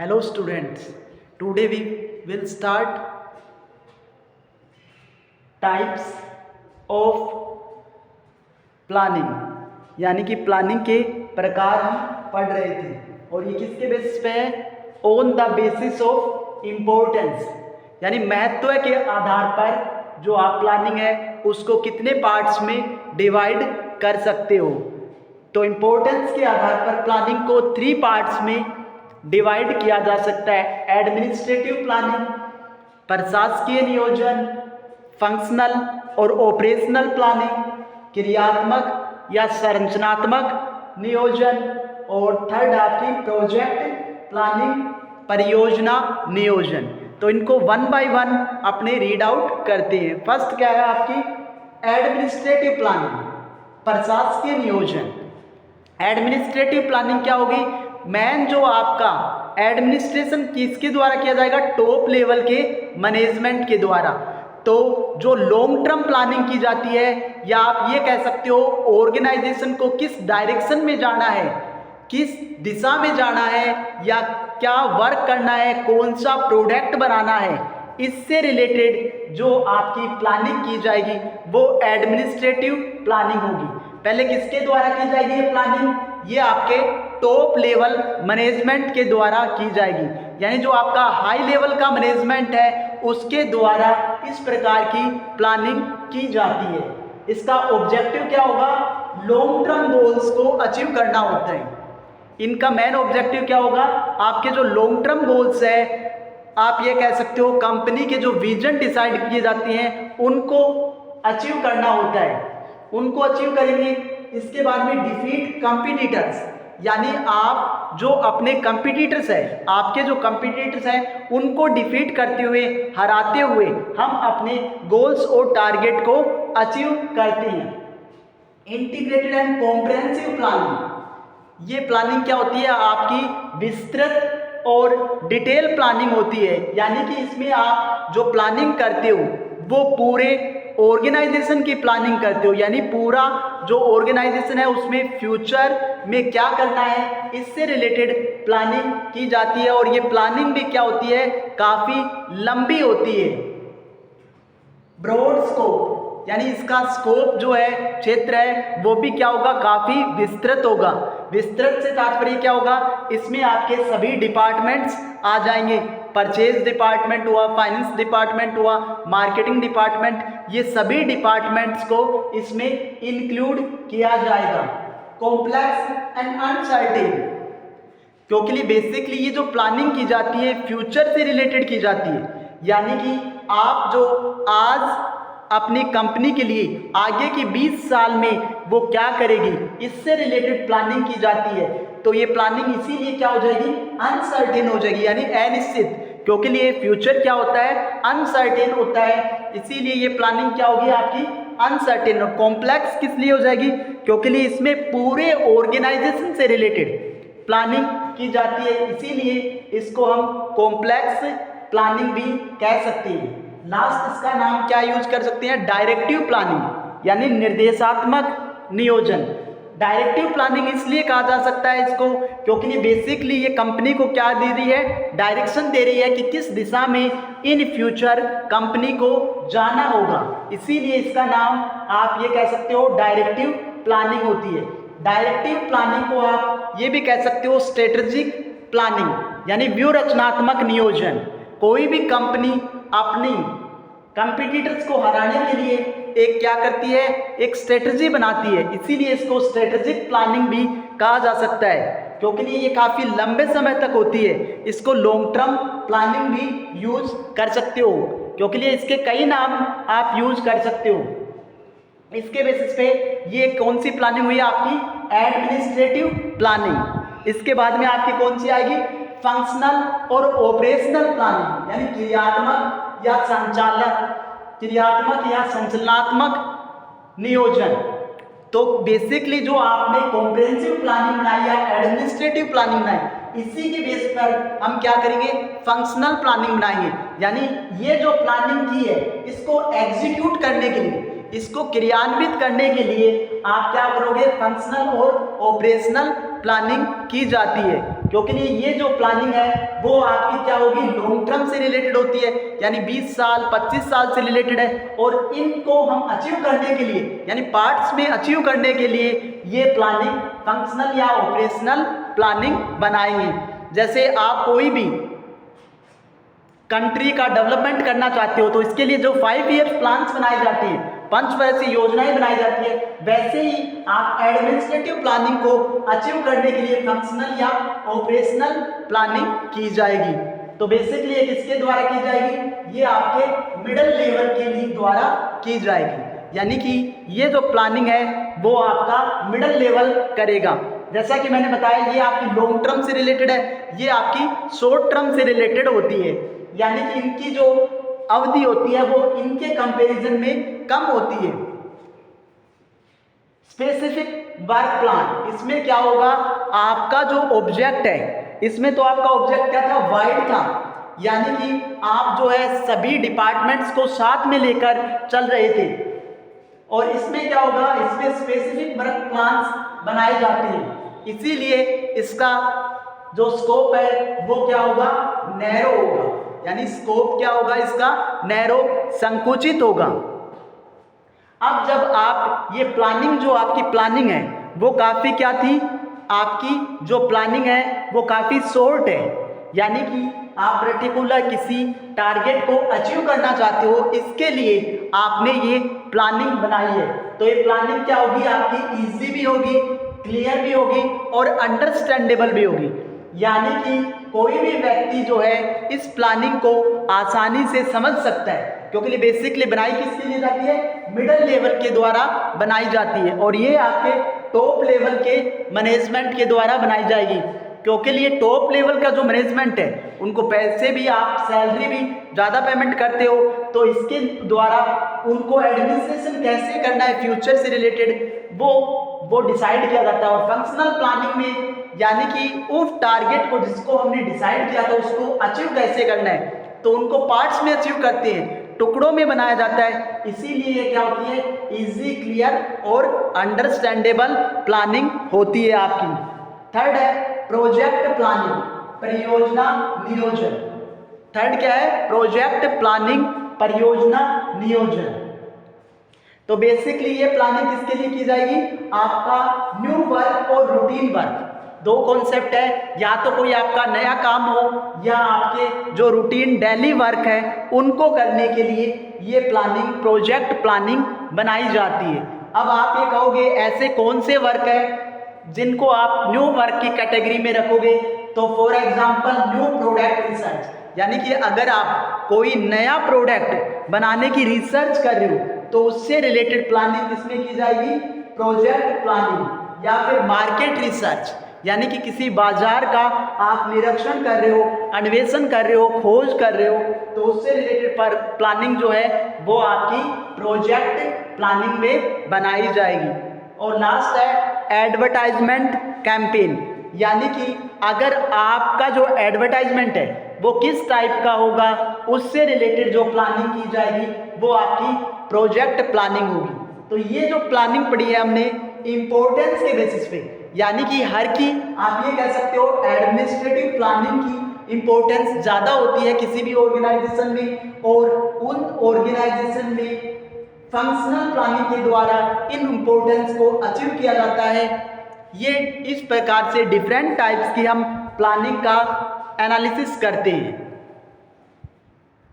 Hello students, today we will start types of planning यानी कि planning के प्रकार हम पढ़ रहे थे और ये किसके बेसिस पे है? On the basis of importance यानी महत्व के आधार पर जो आप प्लानिंग है उसको कितने पार्ट्स में डिवाइड कर सकते हो। तो इम्पोर्टेंस के आधार पर प्लानिंग को 3 पार्ट्स में डिवाइड किया जा सकता है। एडमिनिस्ट्रेटिव प्लानिंग, प्रशासकीय नियोजन, फंक्शनल और ऑपरेशनल प्लानिंग, क्रियात्मक या संरचनात्मक नियोजन और थर्ड आपकी प्रोजेक्ट प्लानिंग, परियोजना नियोजन। तो इनको 1 बाय 1 अपने रीड आउट करते हैं। फर्स्ट क्या है आपकी एडमिनिस्ट्रेटिव प्लानिंग, प्रशासकीय नियोजन। एडमिनिस्ट्रेटिव प्लानिंग क्या होगी? मेन जो आपका एडमिनिस्ट्रेशन किसके द्वारा किया जाएगा? टॉप लेवल के मैनेजमेंट के द्वारा। तो जो लॉन्ग टर्म प्लानिंग की जाती है या आप ये कह सकते हो ऑर्गेनाइजेशन को किस डायरेक्शन में जाना है, किस दिशा में जाना है या क्या वर्क करना है, कौन सा प्रोडक्ट बनाना है, इससे रिलेटेड जो आपकी प्लानिंग की जाएगी वो एडमिनिस्ट्रेटिव प्लानिंग होगी। पहले किसके द्वारा की जाएगी ये प्लानिंग? ये आपके टॉप लेवल मैनेजमेंट के द्वारा की जाएगी, यानी जो आपका हाई लेवल का मैनेजमेंट है उसके द्वारा इस प्रकार की प्लानिंग की जाती है। इसका ऑब्जेक्टिव क्या होगा? लॉन्ग टर्म गोल्स को अचीव करना होता है। इनका मेन ऑब्जेक्टिव क्या होगा? आपके जो लॉन्ग टर्म गोल्स है, आप ये कह सकते हो कंपनी के जो विजन डिसाइड किए जाते हैं उनको अचीव करना होता है। उनको अचीव करेंगे। इसके बाद में डिफीट कंपटीटर्स, यानी आप जो अपने कंपटीटर्स है, आपके जो कंपटीटर्स हैं उनको डिफीट करते हुए, हराते हुए हम अपने गोल्स और टारगेट को अचीव करते हैं। इंटीग्रेटेड एंड कॉम्प्रिहेंसिव प्लानिंग, ये प्लानिंग क्या होती है? आपकी विस्तृत और डिटेल प्लानिंग होती है, यानी कि इसमें आप जो प्लानिंग करते हो वो पूरे ऑर्गेनाइजेशन की प्लानिंग करते हो, यानी पूरा जो ऑर्गेनाइजेशन है उसमें फ्यूचर में क्या करना है इससे रिलेटेड प्लानिंग की जाती है। और ये प्लानिंग भी क्या होती है? काफी लंबी होती है। ब्रॉड स्कोप, यानी इसका स्कोप जो है, क्षेत्र है, वो भी क्या होगा? काफी विस्तृत होगा। विस्तृत से तात्पर्य क्या होगा? इसमें आपके सभी डिपार्टमेंट्स आ जाएंगे। परचेज डिपार्टमेंट हुआ, फाइनेंस डिपार्टमेंट हुआ, मार्केटिंग डिपार्टमेंट, ये सभी डिपार्टमेंट्स को इसमें इंक्लूड किया जाएगा। कॉम्प्लेक्स एंड अनसर्टेन, क्योंकि बेसिकली ये जो प्लानिंग की जाती है फ्यूचर से रिलेटेड की जाती है, यानी कि आप जो आज अपनी कंपनी के लिए आगे की 20 साल में वो क्या करेगी इससे रिलेटेड प्लानिंग की जाती है। तो ये प्लानिंग इसीलिए क्या हो जाएगी? अनसर्टेन हो जाएगी, यानी अनिश्चित, क्योंकि ये फ्यूचर क्या होता है? अनसर्टेन होता है, इसीलिए ये प्लानिंग क्या होगी आपकी? अनसर्टेन। और कॉम्प्लेक्स किस लिए हो जाएगी? क्योंकि इसमें पूरे ऑर्गेनाइजेशन से रिलेटेड प्लानिंग की जाती है, इसीलिए इसको हम कॉम्प्लेक्स प्लानिंग भी कह सकते हैं। लास्ट इसका नाम क्या यूज कर सकते हैं? डायरेक्टिव प्लानिंग, यानी निर्देशात्मक नियोजन। डायरेक्टिव प्लानिंग इसलिए कहा जा सकता है इसको क्योंकि ये बेसिकली ये कंपनी को क्या दे रही है? डायरेक्शन दे रही है कि किस दिशा में इन फ्यूचर कंपनी को जाना होगा, इसीलिए इसका नाम आप ये कह सकते हो डायरेक्टिव प्लानिंग होती है। डायरेक्टिव प्लानिंग को आप ये भी कह सकते हो स्ट्रेटेजिक प्लानिंग, यानी व्यूह रचनात्मक नियोजन। कोई भी कंपनी अपनी कंपटीटर्स को हराने के लिए एक क्या करती है? एक स्ट्रेटजी बनाती है, इसीलिए इसको स्ट्रेटेजिक प्लानिंग भी कहा जा सकता है, क्योंकि ये काफ़ी लंबे समय तक होती है। इसको लॉन्ग टर्म प्लानिंग भी यूज कर सकते हो, क्योंकि इसके कई नाम आप यूज कर सकते हो। इसके बेसिस पे ये कौन सी प्लानिंग हुई आपकी? Administrative planning. इसके बाद में आपकी कौन सी आएगी? फंक्शनल और ऑपरेशनल प्लानिंग, यानी क्रियात्मक या संचालनात्मक नियोजन। तो बेसिकली जो आपने कॉम्प्रिहेंसिव प्लानिंग बनाई या एडमिनिस्ट्रेटिव प्लानिंग बनाई, इसी के बेस पर हम क्या करेंगे? फंक्शनल प्लानिंग बनाएंगे, यानी ये जो प्लानिंग की है इसको एग्जीक्यूट करने के लिए, इसको क्रियान्वित करने के लिए आप क्या करोगे? फंक्शनल और ऑपरेशनल प्लानिंग की जाती है। क्योंकि ये जो प्लानिंग है वो आपकी क्या होगी, लॉन्ग टर्म से रिलेटेड होती है, यानी 20 साल 25 साल से रिलेटेड है। और इनको हम अचीव करने के लिए, यानी पार्ट्स में अचीव करने के लिए ये प्लानिंग फंक्शनल या ऑपरेशनल प्लानिंग बनाएंगे। जैसे आप कोई भी कंट्री का डेवलपमेंट करना चाहते हो तो इसके लिए जो 5 ईयर प्लान्स बनाए जाते हैं, 5 वर्षीय योजनाएं बनाई जाती है, वैसे ही आप एडमिनिस्ट्रेटिव प्लानिंग को अचीव करने के लिए फंक्शनल या ऑपरेशनल प्लानिंग की जाएगी। तो बेसिकली ये किसके द्वारा की जाएगी, ये आपके मिडिल लेवल के लिए द्वारा की जाएगी, यानी कि ये जो प्लानिंग है वो आपका मिडिल लेवल करेगा। जैसा कि मैंने बताया ये आपकी लॉन्ग टर्म से रिलेटेड है, ये आपकी शॉर्ट टर्म से रिलेटेड होती है, यानी कि इनकी जो अवधि होती है वो इनके कंपैरिजन में कम होती है। स्पेसिफिक वर्क प्लान, इसमें क्या होगा, आपका जो ऑब्जेक्ट है, इसमें तो आपका ऑब्जेक्ट क्या था, वाइड था, यानी कि आप जो है सभी डिपार्टमेंट्स को साथ में लेकर चल रहे थे। और इसमें क्या होगा, इसमें स्पेसिफिक वर्क प्लान्स बनाए जाते हैं, इसीलिए इसका जो स्कोप है वो क्या होगा, नैरो होगा, यानी स्कोप क्या होगा इसका, नैरो, संकुचित होगा। अब जब आप ये प्लानिंग, जो आपकी प्लानिंग है वो काफ़ी क्या थी, आपकी जो प्लानिंग है वो काफ़ी शॉर्ट है, यानी कि आप पर्टिकुलर किसी टारगेट को अचीव करना चाहते हो, इसके लिए आपने ये प्लानिंग बनाई है। तो ये प्लानिंग क्या होगी, आपकी इजी भी होगी, क्लियर भी होगी और अंडरस्टैंडेबल भी होगी, यानी कि कोई भी व्यक्ति जो है इस प्लानिंग को आसानी से समझ सकता है, क्योंकि बेसिकली बनाई किसके लिए जाती है, मिडिल लेवल के द्वारा बनाई जाती है, और ये आपके टॉप लेवल के मैनेजमेंट के द्वारा बनाई जाएगी, क्योंकि ये टॉप लेवल का जो मैनेजमेंट है उनको पैसे भी, आप सैलरी भी ज़्यादा पेमेंट करते हो, तो इसके द्वारा उनको एडमिनिस्ट्रेशन कैसे करना है फ्यूचर से रिलेटेड वो डिसाइड किया जाता है। और फंक्शनल प्लानिंग में, यानी कि उस टारगेट को जिसको हमने डिसाइड किया था उसको अचीव कैसे करना है, तो उनको पार्ट्स में अचीव करते हैं, टुकड़ों में बनाया जाता है, इसीलिए ये क्या होती है, इजी, क्लियर और अंडरस्टैंडेबल प्लानिंग होती है आपकी। थर्ड है प्रोजेक्ट प्लानिंग, परियोजना नियोजन। थर्ड क्या है, प्रोजेक्ट प्लानिंग, परियोजना नियोजन। तो बेसिकली ये प्लानिंग किसके लिए की जाएगी, आपका न्यू वर्क और रूटीन वर्क, दो कॉन्सेप्ट है, या तो कोई आपका नया काम हो या आपके जो रूटीन डेली वर्क है उनको करने के लिए ये प्लानिंग, प्रोजेक्ट प्लानिंग बनाई जाती है। अब आप ये कहोगे ऐसे कौन से वर्क है जिनको आप न्यू वर्क की कैटेगरी में रखोगे, तो for example new product research, यानी कि अगर आप कोई नया प्रोडक्ट बनाने की रिसर्च कर रहे हो तो उससे रिलेटेड प्लानिंग किसमें की जाएगी, प्रोजेक्ट प्लानिंग। या फिर मार्केट रिसर्च, यानी कि किसी बाजार का आप निरीक्षण कर रहे हो, अन्वेषण कर रहे हो, खोज कर रहे हो, तो उससे रिलेटेड पर प्लानिंग जो है वो आपकी प्रोजेक्ट प्लानिंग में बनाई जाएगी। और लास्ट है एडवर्टाइजमेंट कैंपेन, यानी कि अगर आपका जो एडवर्टाइजमेंट है वो किस टाइप का होगा, उससे रिलेटेड जो प्लानिंग की जाएगी वो आपकी प्रोजेक्ट प्लानिंग होगी। तो ये जो प्लानिंग पढ़ी है हमने इम्पोर्टेंस के बेसिस पे, यानी कि हर की आप ये कह सकते हो एडमिनिस्ट्रेटिव प्लानिंग की इम्पोर्टेंस ज़्यादा होती है किसी भी ऑर्गेनाइजेशन में, और उन ऑर्गेनाइजेशन में फंक्शनल प्लानिंग के द्वारा इन इम्पोर्टेंस को अचीव किया जाता है। ये इस प्रकार से डिफरेंट टाइप्स की हम प्लानिंग का एनालिसिस करते हैं।